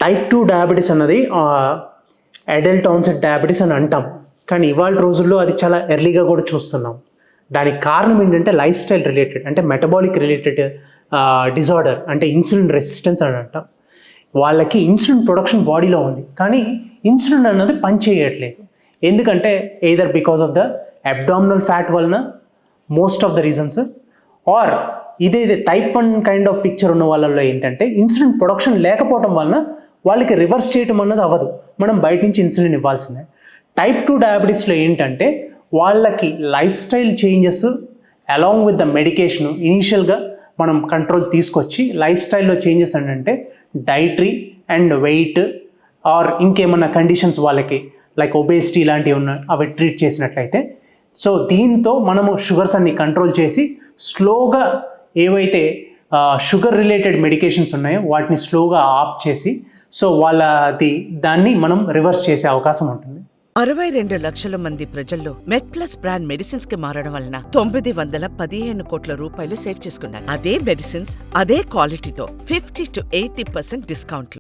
Type 2 diabetes అన్నది adult onset diabetes అని అంటాం, కానీ ఇవాళ రోజుల్లో అది చాలా ఎర్లీగా కూడా చూస్తున్నాం. దానికి కారణం ఏంటంటే లైఫ్ స్టైల్ రిలేటెడ్, అంటే మెటబాలిక్ రిలేటెడ్ డిజార్డర్, అంటే ఇన్సులిన్ రెసిస్టెన్స్ అని అంటాం. వాళ్ళకి ఇన్సులిన్ ప్రొడక్షన్ బాడీలో ఉంది, కానీ ఇన్సులిన్ అన్నది పనిచేయట్లేదు. ఎందుకంటే either because of the abdominal fat వలన, most of the reasons, or ఇదే టైప్ 1 కైండ్ ఆఫ్ పిక్చర్ ఉన్న వాళ్ళల్లో ఏంటంటే ఇన్సులిన్ ప్రొడక్షన్ లేకపోవడం వలన వాళ్ళకి రివర్స్ చేయటం అన్నది అవ్వదు, మనం బయట నుంచి ఇన్సులిన్ ఇవ్వాల్సిందే. టైప్ 2 డయాబెటీస్లో ఏంటంటే వాళ్ళకి life style changes along with the medication ఇనీషియల్గా మనం కంట్రోల్ తీసుకొచ్చి, లైఫ్ స్టైల్లో చేంజెస్ అంటే డైటరీ అండ్ వెయిట్ ఆర్ ఇంకేమన్నా కండిషన్స్ వాళ్ళకి లైక్ ఒబేసిటీ ఇలాంటివి ఉన్న అవి ట్రీట్ చేసినట్లయితే, సో దీంతో మనము షుగర్స్ అన్ని కంట్రోల్ చేసి స్లోగా ఏవైతే షుగర్ రిలేటెడ్ మెడికేషన్స్ ఉన్నాయో వాటిని స్లోగా ఆఫ్ చేసి, సో దాన్ని మనం రివర్స్ చేసే అవకాశం ఉంటుంది. 62 లక్షల మంది ప్రజల్లో మెడ్ప్లస్ బ్రాండ్ మెడిసిన్స్ కి మారడం వలన 915 కోట్ల రూపాయలు సేవ్ చేసుకున్నారు. అదే మెడిసిన్స్ అదే క్వాలిటీతో 50 to 80% డిస్కౌంట్లు.